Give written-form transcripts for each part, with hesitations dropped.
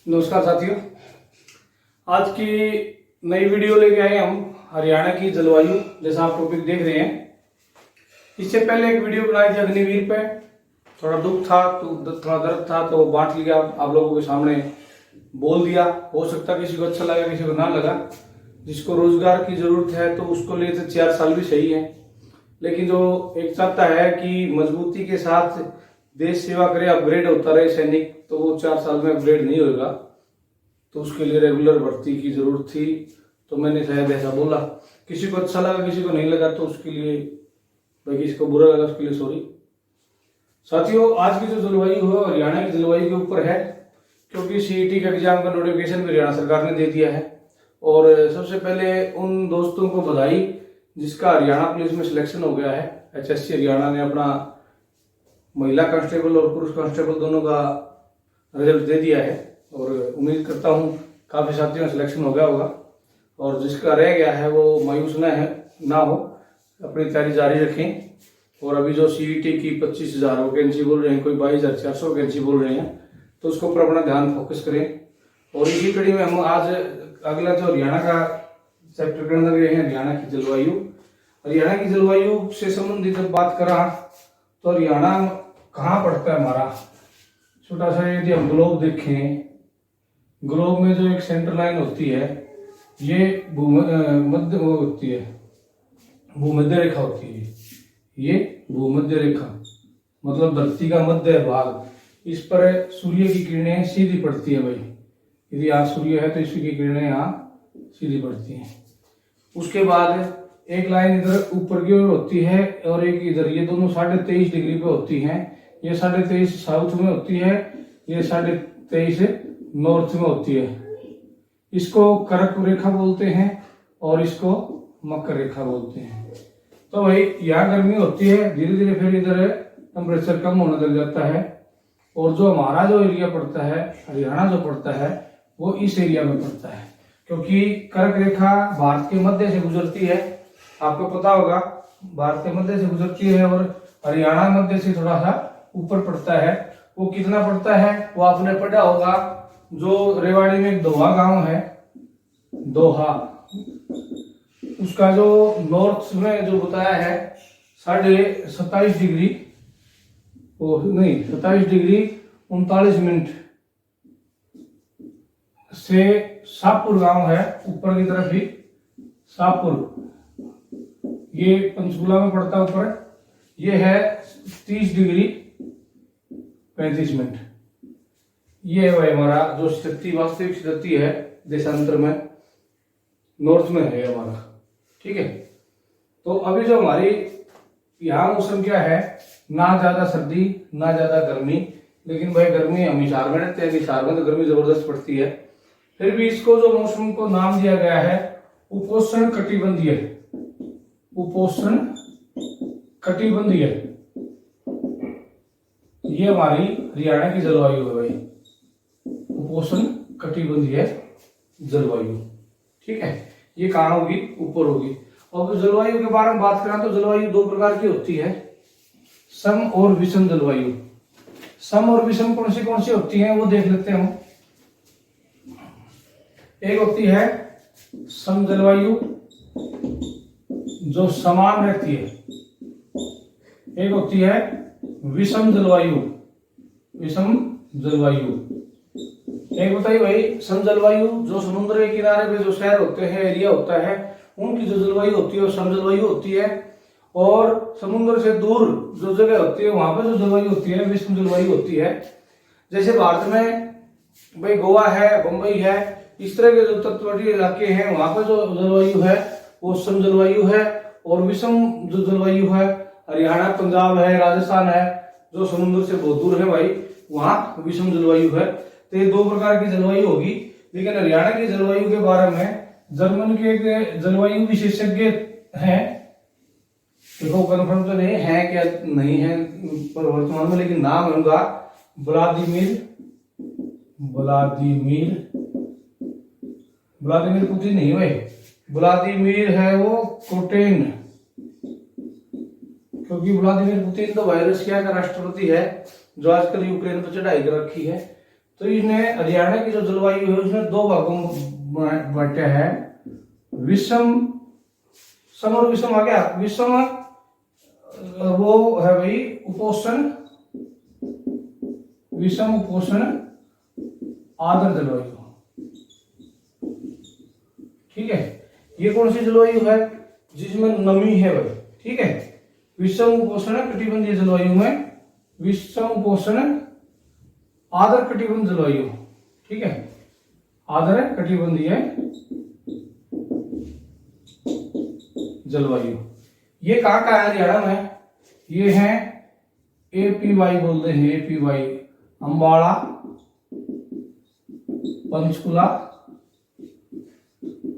नमस्कार साथियों, आज की नई वीडियो लेके आए हम हरियाणा की जलवायु। जैसा आप टॉपिक देख रहे हैं, इससे पहले एक वीडियो बनाई थी अग्निवीर पे। थोड़ा दुख था तो थोड़ा दर्द था तो बांट लिया, आप लोगों के सामने बोल दिया। हो सकता किसी को अच्छा लगा, किसी को ना लगा। जिसको रोजगार की जरूरत है तो उसको लिए तो 4 साल भी सही है, लेकिन जो एक चाहता है कि मजबूती के साथ देश सेवा करे, अपग्रेड होता रहे सैनिक, तो वो 4 साल में अपग्रेड नहीं होगा। तो उसके लिए रेगुलर भर्ती की जरूरत थी, तो मैंने शायद ऐसा बोला। किसी को अच्छा लगा, किसी को नहीं लगा, तो उसके लिए भाई, किसी को बुरा लगा उसके लिए सॉरी। साथियों, आज की जो जलवायु है हरियाणा की जलवायु के ऊपर है, क्योंकि सीईटी का एग्जाम का नोटिफिकेशन भी हरियाणा सरकार ने दे दिया है। और सबसे पहले उन दोस्तों को बधाई जिसका हरियाणा पुलिस में सिलेक्शन हो गया है। HSC हरियाणा ने अपना महिला कांस्टेबल और पुरुष कांस्टेबल दोनों का रिजल्ट दे दिया है, और उम्मीद करता हूँ काफ़ी साथियों का सिलेक्शन हो गया होगा। और जिसका रह गया है वो मायूस ना हो, अपनी तैयारी जारी रखें। और अभी जो सीईटी की 25,000 वैकेंसी बोल रहे हैं, कोई 22,400 वैकेंसी बोल रहे हैं, तो उसके ऊपर अपना ध्यान फोकस करें। और इसी कड़ी में हम आज अगला जो हरियाणा का चैप्टर के अंदर गए हैं, हरियाणा की जलवायु। हरियाणा की जलवायु से संबंधित जब बात करा तो हरियाणा कहाँ पड़ता है हमारा, छोटा सा यदि हम ग्लोब देखें, ग्लोब में जो एक सेंटर लाइन होती है, ये मध्य होती है, भूमध्य रेखा होती है। ये भूमध्य रेखा मतलब धरती का मध्य भाग, इस पर सूर्य की किरणें सीधी पड़ती है भाई। यदि यहाँ सूर्य है तो इसकी किरणें यहाँ सीधी पड़ती हैं। उसके बाद एक लाइन इधर ऊपर की ओर होती है और एक इधर, ये दोनों 23.5 डिग्री पे होती हैं। ये 23.5 साउथ में होती है, ये 23.5 नॉर्थ में होती है। इसको कर्क रेखा बोलते हैं और इसको मकर रेखा बोलते हैं। तो भाई यहाँ गर्मी होती है, धीरे धीरे फिर इधर टेम्परेचर कम होने लग जाता है। और जो हमारा जो एरिया पड़ता है, हरियाणा जो पड़ता है, वो इस एरिया में पड़ता है, क्योंकि कर्क रेखा भारत के मध्य से गुजरती है। आपको पता होगा, भारत के मध्य से गुजरती है और हरियाणा मध्य से थोड़ा सा ऊपर पड़ता है। वो कितना पड़ता है वो आपने पढ़ा होगा। जो रेवाड़ी में एक दोहा गांव है, दोहा, उसका जो नॉर्थ में जो बताया है 27.5 डिग्री, 27 डिग्री 39 मिनट से शाहपुर गांव है, ऊपर की तरफ ही शाहपुर, ये पंचकुला में पड़ता है ऊपर। ये है 30 डिग्री 35 मिनट। ये है हमारा जो स्थिति, वास्तविक स्थिति है देशांतर में, नॉर्थ में है हमारा। ठीक है, तो अभी जो हमारी यहाँ मौसम क्या है, ना ज्यादा सर्दी ना ज्यादा गर्मी, लेकिन भाई गर्मी हम हिसार में रहते हैं, हिसार में तो गर्मी जबरदस्त पड़ती है। फिर भी इसको जो मौसम को नाम दिया गया है उपोष्ण कटिबंधीय, उपोष्ण कटिबंधीय। ये हमारी हरियाणा की जलवायु है भाई, उपोष्ण कटिबंधीय जलवायु। ठीक है, ये कहाँ होगी, ऊपर होगी। और जलवायु के बारे में बात करें तो जलवायु 2 प्रकार की होती है, सम और विषम जलवायु। सम और विषम कौन सी होती हैं वो देख लेते हैं हम। एक होती है सम जलवायु जो समान रहती है, एक होती है विषम जलवायु, विषम जलवायु। एक बताइए भाई, सम जलवायु जो समुद्र के किनारे पे जो शहर होते हैं, एरिया होता है, उनकी जो जलवायु होती है वो सम जलवायु होती है। और समुद्र से दूर जो जगह होती है वहां पर जो जलवायु होती है विषम जलवायु होती है। जैसे भारत में भाई गोवा है, बंबई है, इस तरह के जो तटवर्ती इलाके हैं वहां पर जो जलवायु है वो सम जलवायु है। और विषम जो जलवायु है, हरियाणा, पंजाब है, राजस्थान है, जो समुद्र से बहुत दूर है भाई, वहां विषम जलवायु है। तो ये 2 प्रकार की जलवायु होगी। लेकिन हरियाणा की जलवायु के बारे में जर्मन के एक जलवायु विशेषज्ञ हैं, देखो कन्फर्म तो नहीं है क्या नहीं है पर वर्तमान में, लेकिन नाम है उनका व्लादिमीर पुतिन नहीं भाई, व्लादिमीर है वो कोटेन, क्योंकि व्लादिमीर पुतिन तो भाई रशिया का राष्ट्रपति है जो आजकल यूक्रेन पर चढ़ाई कर रखी है। तो इसने हरियाणा की जो जलवायु है उसने दो भागों में बांटा है, विषम, सम और विषम आ गया। विषम वो है भाई उपोष्ण, विषम उपोष्ण आर्द्र जलवायु, ठीक है। ये कौन सी जलवायु है? जिसमें नमी है भाई, ठीक है। विषम उपोष्ण कटिबंधीय जलवायु में विषम उपोष्ण आर्द्र कटिबंध जलवायु, ठीक है, आर्द्र कटिबंधीय जलवायु। ये कहाँ का है हरियाणा में? ये है APY बोलते हैं, APY, अंबाला, पंचकुला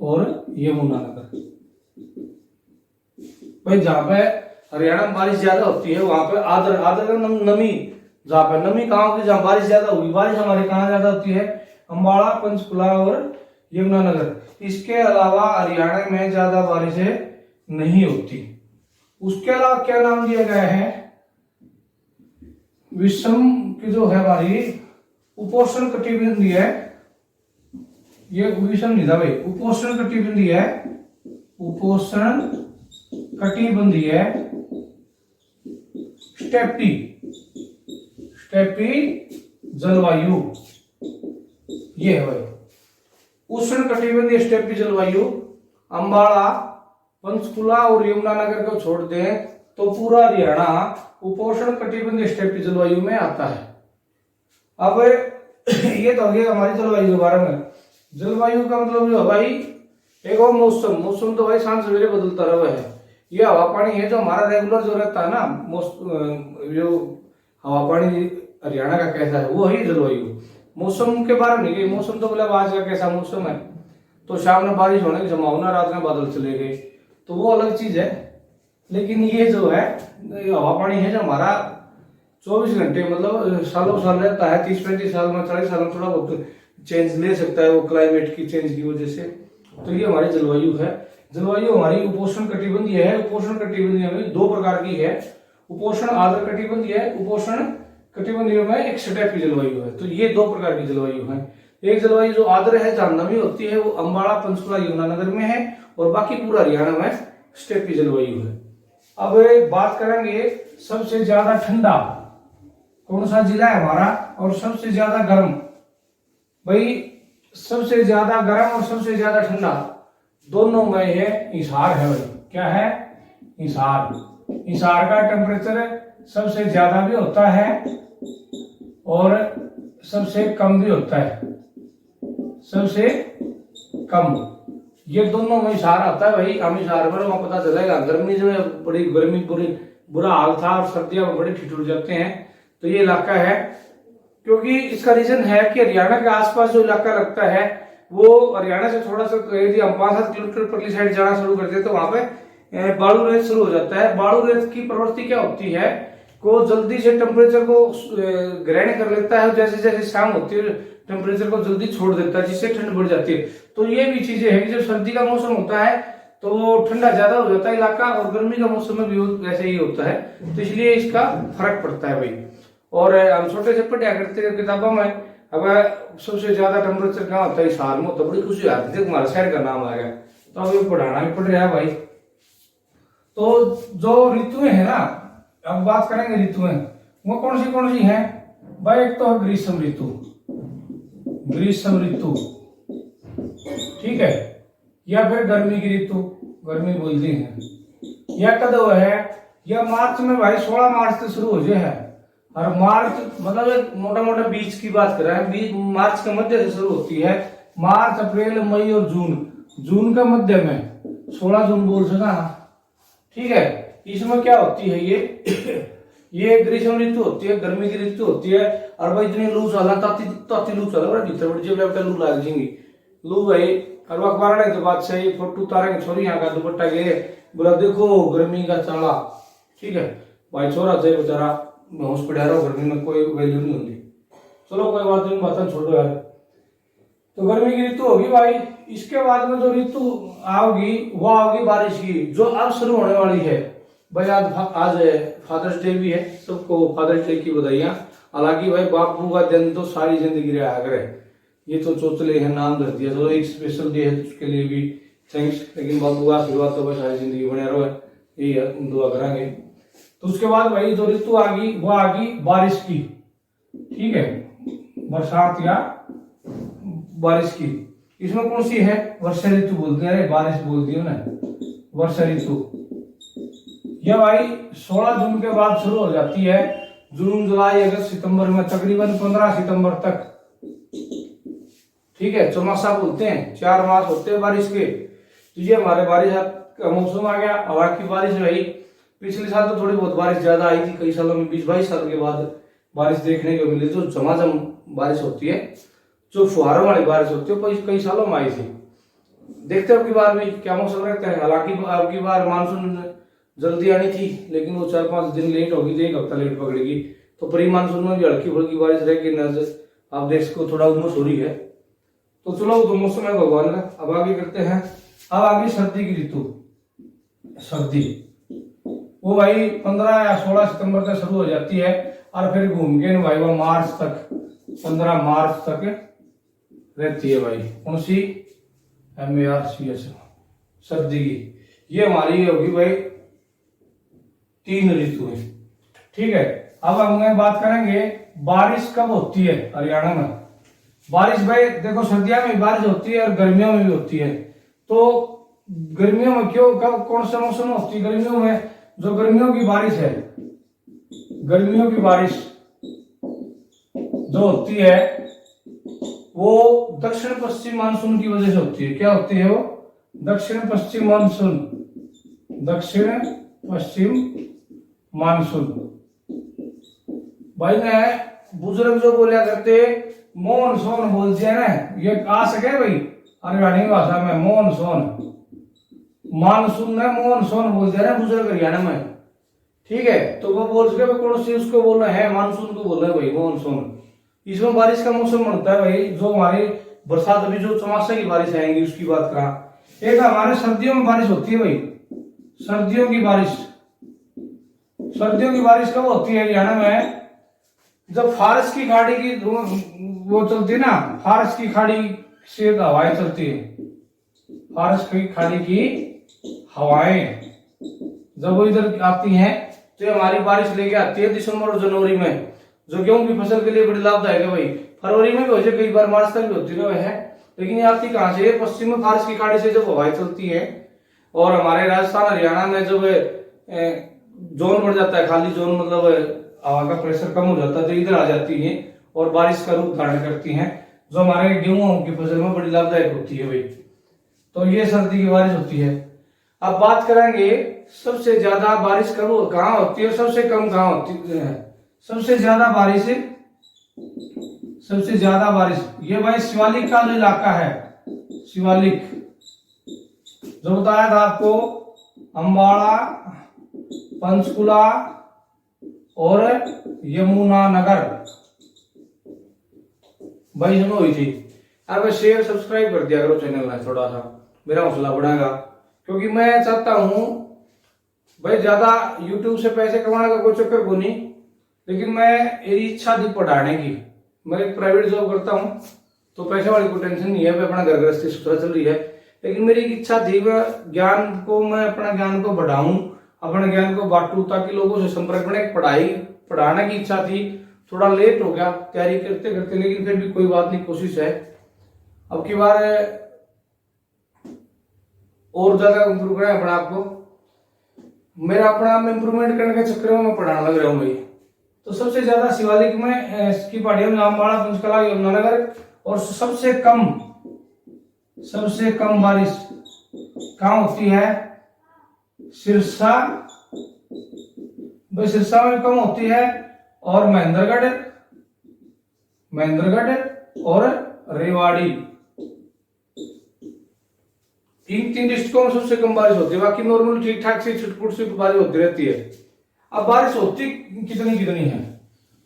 और यमुनानगर। भाई जहां पे हरियाणा में बारिश ज्यादा होती है वहां पे आर्द्र, आर्द्र नमी, जहां पे नमी कहाँ होती है, जहां बारिश ज्यादा होगी, बारिश हमारे कहाँ ज्यादा होती है? अंबाला, पंचकुला और यमुनानगर। इसके अलावा हरियाणा में ज्यादा बारिशें नहीं होती। उसके अलावा क्या नाम दिया गया है? विषम की जो है हमारी उपोष्ण कटिबंधीय है, ये विषम नहीं था भाई, उपोष्ण कटिबंधीय है, उपोष्ण कटिबंधीय स्टेपी, स्टेपी जलवायु, ये है भाई उष्ण कटिबंधीय स्टेपी जलवायु। अंबाला, पंचकुला और यमुनानगर को छोड़ दें तो पूरा हरियाणा उपोष्ण कटिबंधीय स्टेपी जलवायु में आता है। अब ये तो हो गया हमारी जलवायु के बारे में। जलवायु का मतलब जो है भाई, एक और मौसम, मौसम तो भाई शाम सवेरे बदलता रहा है। ये हवा पानी है जो हमारा रेगुलर जो रहता है ना, जो हवा पानी हरियाणा का कैसा है वो है जलवायु। मौसम के बारे में नहीं, मौसम तो मतलब आज का कैसा मौसम है, तो शाम में बारिश होने की संभावना, रात में बादल चले गए, तो वो अलग चीज है। लेकिन ये जो है हवा पानी है जो हमारा 24 घंटे मतलब सालों साल रहता है, 30-35 साल में, 40 साल में थोड़ा बहुत चेंज ले सकता है वो क्लाइमेट की चेंज की वजह से। तो ये हमारी जलवायु है। जलवायु हमारी उपोष्ण कटिबंधीय है। उपोष्ण कटिबंधीय में दो प्रकार की है, उपोष्ण आर्द्र कटिबंधीय है, उपोष्ण कटिबंधीय में एक स्टेपी जलवायु है। तो ये दो प्रकार की जलवायु है। एक जलवायु जो आर्द्र है, जहां नमी होती है, वो अंबाला, पंचकुला, यमुनानगर में है, और बाकी पूरा हरियाणा में स्टेपी जलवायु है। अब बात करेंगे सबसे ज्यादा ठंडा कौन सा जिला है हमारा, और सबसे ज्यादा गर्म। भाई सबसे ज्यादा गर्म और सबसे ज्यादा ठंडा दोनों में ये हिसार है भाई। क्या है? हिसार। हिसार का टेम्परेचर सबसे ज्यादा भी होता है और सबसे कम भी होता है, सबसे कम। ये दोनों में हिसार आता है भाई। हम हिसार में वहां पता चलेगा, गर्मी जो है बड़ी गर्मी, बुरा हाल था, और सर्दियां में बड़े ठिठुर जाते हैं। तो ये इलाका है, क्योंकि इसका रीजन है कि हरियाणा के आसपास जो इलाका लगता है वो हरियाणा से थोड़ा सा, यदि हम 5-7 किलोमीटर परली साइड जाना शुरू करते हैं तो वहां पे बालू रेत शुरू हो जाता है। बालू रेत की प्रवृत्ति क्या होती है, को जल्दी से टेम्परेचर को ग्रहण कर लेता है, जैसे जैसे शाम होती है टेम्परेचर को जल्दी छोड़ देता है, जिससे ठंड बढ़ जाती है। तो ये भी चीजें हैं कि जब सर्दी का मौसम होता है तो ठंडा ज्यादा हो जाता है इलाका, और गर्मी का मौसम में भी वैसे ही होता है। तो इसलिए इसका फर्क पड़ता है भाई। और हम छोटे से पढ़ा करते हैं किताबों में, अब सबसे ज्यादा टेम्परेचर कहाँ होता है? हिसार में। तो बड़ी खुशी आती है, तुम्हारा शहर का नाम आ गया, तो अब ये पढ़ाना भी पड़ रहा है भाई। तो जो ऋतुएं है ना, अब बात करेंगे ऋतुएं, वो कौन सी हैं भाई? एक तो है ग्रीष्म ऋतु, ग्रीष्म ऋतु, ठीक है, या फिर गर्मी की ऋतु, गर्मी बोलती है। या कद है, या मार्च में भाई, 16 मार्च से शुरू हो जाए है, और मार्च मतलब मोटा मोटा बीच की बात कर रहे हैं, मार्च के मध्य से शुरू होती है। मार्च, अप्रैल, मई और जून, जून का मध्य में 16 जून बोल सका, ठीक है। इसमें क्या होती है ये ग्रीष्म ऋतु होती है, गर्मी की ऋतु होती है। और भाई इतनी लू चला, ताती लू चला, भीतर बड़ी लू लाग जाएंगी, लू भाई। और अखबार ने तो बात सही, फोटो उतारेंगे, छोरी यहाँ का दुपट्टा गे, बोला देखो गर्मी का चाला, ठीक है भाई। छोरा चाहे बेचारा होश पड़ा रहा, गर्मी में कोई वैल्यू नहीं होती। चलो कोई बात नहीं, बात छोड़ो यार। तो गर्मी की ऋतु होगी भाई। इसके बाद में जो ऋतु आओगी वो आओगी बारिश की, जो अब शुरू होने वाली है भाई। आज फादर्स डे भी है, सबको फादर्स डे की बधाइयां। हालांकि भाई बापू का दिन तो सारी जिंदगी रहा करे, ये तो चौचले है नाम धर दिया, चलो एक स्पेशल डे है उसके लिए भी थैंक्स, लेकिन बापू का आशीर्वाद तो भाई सारी जिंदगी बने रहो, यही दुआ करेंगे। तो उसके बाद भाई जो ऋतु आ गई वो आ गई बारिश की, ठीक है, बरसात या बारिश की। इसमें कौन सी है? वर्षा ऋतु बोलते हैं, अरे बारिश बोल दी ना, वर्षा ऋतु। यह भाई 16 जून के बाद शुरू हो जाती है, जून जुलाई अगस्त सितंबर में, तकरीबन 15 सितंबर तक, ठीक है। चौमासा बोलते हैं, 4 मास होते हैं बारिश के। तो ये हमारे बारिश का मौसम आ गया। हवा की बारिश भाई पिछले साल तो थोड़ी बहुत बारिश ज्यादा आई थी, कई सालों में 20-22 साल के बाद बारिश देखने को मिली, तो झमाझम बारिश होती है, जो फुहारों वाली बारिश होती है कई सालों में आई थी। देखते अब की बार भी क्या मौसम रहता है। हालांकि अब की बार मानसून जल्दी आनी थी, लेकिन वो 4-5 दिन लेट होगी, तो 1 हफ्ता लेट पकड़ेगी, तो प्री मानसून में भी हल्की फुल्की बारिश रहेगी। नजर आप देख सको थोड़ा उमस हो रही है। तो चलो तो मौसम है भगवान का। अब आगे करते हैं। अब आगे सर्दी की ऋतु। सर्दी वो भाई 15 या 16 सितंबर तक शुरू हो जाती है, और फिर घूम के भाई वो मार्च तक, 15 मार्च तक रहती है भाई। कौन सी? MARCH, सर्दी की। ये हमारी होगी भाई 3 ऋतु है, ठीक है। अब हम बात करेंगे बारिश कब होती है हरियाणा में। बारिश भाई देखो, सर्दियों में बारिश होती है और गर्मियों में भी होती है। तो गर्मियों में क्यों, कब, कौन सा मौसम होती है गर्मियों में? जो गर्मियों की बारिश है, गर्मियों की बारिश जो होती है वो दक्षिण पश्चिम मानसून की वजह से होती है। क्या होती है वो? दक्षिण पश्चिम मानसून, दक्षिण पश्चिम मानसून। भाई मैं बुजुर्ग जो बोलिया करते मॉनसून बोलते हैं ना, ये आ सके भाई हरियाणवी भाषा में मॉनसून, मानसून में मॉनसून बोलते हैं ना बुजुर्ग हरियाणा में, ठीक है। तो वो बोल सके कौन सी उसको बोलना है, मानसून को बोलना है भाई मॉनसून। इसमें बारिश का मौसम बनता है भाई, जो हमारी बरसात अभी जो चौमासा की बारिश आएंगी उसकी बात करा। एक हमारे सर्दियों में बारिश होती है भाई, सर्दियों की बारिश। सर्दियों की बारिश कब होती है हरियाणा में? जब फारस की खाड़ी की वो चलती है ना, फारस की खाड़ी से हवाएं चलती है, फारस की खाड़ी की हवाएं जब वो इधर आती हैं तो ये हमारी बारिश लेके आती है दिसंबर और जनवरी में, जो गेहूं की फसल के लिए बड़ी लाभदायक है भाई। फरवरी में भी हो जाए, कई बार मार्च तक भी होती है, लेकिन ये आती कहां से? पश्चिम में फारस की खाड़ी से जब हवाएं चलती है, और हमारे राजस्थान हरियाणा में जब जोन बढ़ जाता है, खाली जोन मतलब हवा का प्रेशर कम हो जाता है, तो इधर आ जाती है और बारिश का रूप धारण करती हैं, जो हमारे गेहूं की फसल में बड़ी लाभदायक होती है भाई। तो ये सर्दी की बारिश होती है। अब बात करेंगे सबसे ज्यादा बारिश कब कहाँ होती है, सबसे कम कहाँ होती है? सबसे ज्यादा बारिश, सबसे ज्यादा बारिश ये भाई शिवालिक का जो इलाका है, शिवालिक जो बताया था आपको, अम्बाड़ा, पंचकुला और यमुनानगर भाई इसमें हुई थी। अब शेयर सब्सक्राइब कर दिया करो चैनल में, थोड़ा सा मेरा हौसला बढ़ेगा, क्योंकि मैं चाहता हूं भाई ज्यादा यूट्यूब से पैसे कमाने का कोई चक्कर को नहीं, लेकिन मैं मेरी इच्छा थी पढ़ाने की। मैं एक प्राइवेट जॉब करता हूं, तो पैसे वाली कोई टेंशन नहीं है, मैं अपना घर गृहस्थी सुथरा चल रही है, लेकिन मेरी इच्छा थी मैं ज्ञान को, मैं अपना ज्ञान को बढ़ाऊं, अपने ज्ञान को बांटूं, ताकि लोगों से संपर्क में पढ़ाई पढ़ाने की इच्छा थी। थोड़ा लेट हो गया तैयारी करते करते, लेकिन फिर भी कोई बात नहीं, कोशिश है। अब की बार और ज्यादा इम्प्रूव करना है अपने आप को, मेरा अपना इम्प्रूवमेंट करने के चक्कर में मैं पढ़ाने लग रहा हूँ भाई। तो सबसे ज्यादा शिवालिक में इसकी पहाड़ियों में अम्बाड़ा, पंचकला, यमुनानगर, और सबसे कम बारिश कहाँ होती है? सिरसा, भाई सिरसा में कम होती है, और महेंद्रगढ़ और रेवाड़ी, इन 3 डिस्ट्रिक्टों में सबसे कम बारिश होती है। बाकी नॉर्मल ठीक ठाक से छुटपुट सी बारिश होती रहती है। अब बारिश होती कितनी है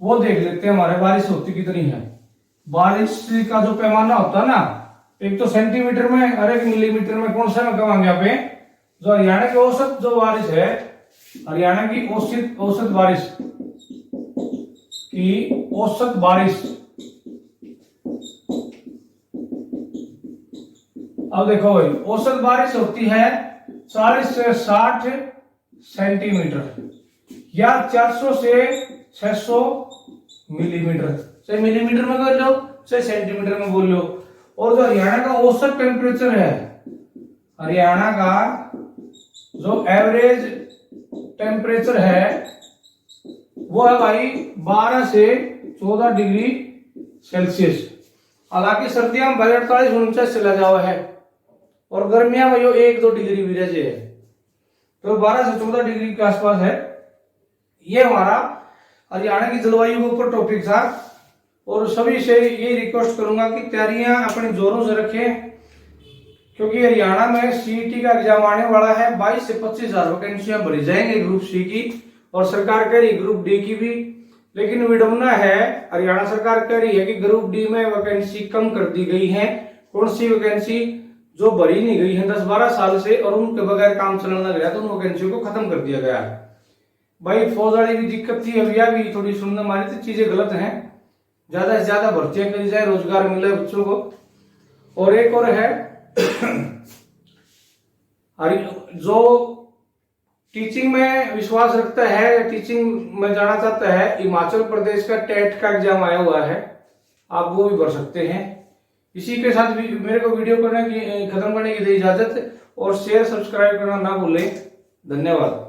वो देख लेते हैं। हमारे बारिश होती कितनी है? बारिश का जो पैमाना होता है ना, एक तो सेंटीमीटर में और एक मिलीमीटर में, कौन सा में कमांगे यहाँ पे? जो हरियाणा की औसत जो बारिश है, हरियाणा की औसत बारिश की औसत बारिश, अब देखो भाई, औसत बारिश होती है 40 से 60 सेंटीमीटर या 400 से 600 मिलीमीटर, चाहे मिलीमीटर में कर लो चाहे सेंटीमीटर में बोल लो। और जो हरियाणा का औसत टेम्परेचर है, हरियाणा का जो एवरेज टेम्परेचर है वो है भाई 12 से 14 डिग्री सेल्सियस। हालांकि सर्दियां में भाई 48-49 चला जावा है और गर्मियां में 1-2 डिग्री भी रह है, तो 12 से 14 डिग्री के आसपास है। ये हमारा हरियाणा की जलवायु के ऊपर टॉपिक था और सभी से ये रिक्वेस्ट करूंगा कि तैयारियां अपने जोरों से रखें, क्योंकि हरियाणा में सीईटी का एग्जाम आने वाला है। 22 से 25 हजार वैकेंसियां भरी जाएंगी ग्रुप सी की, और सरकार कह रही ग्रुप डी की भी। लेकिन विडम्बना है, हरियाणा सरकार कह रही है कि ग्रुप डी में वैकेंसी कम कर दी गई है। कौन सी वैकेंसी? जो भरी नहीं गई है 10-12 साल से और उनके बगैर काम चलाना गया, तो उन वैकेंसी को खत्म कर दिया गया है। भाई फौज वाली भी दिक्कत थी, अभी भी थोड़ी सुनने मारी थी, चीजें गलत हैं। ज्यादा से ज्यादा भर्तियां करी जाए, रोजगार मिले बच्चों को। और एक और है जो टीचिंग में विश्वास रखता है, टीचिंग में जाना चाहता है, हिमाचल प्रदेश का टेट का एग्जाम आया हुआ है, आप वो भी भर सकते हैं। इसी के साथ भी मेरे को वीडियो खत्म करने की दी इजाजत, और शेयर सब्सक्राइब करना ना भूलें। धन्यवाद।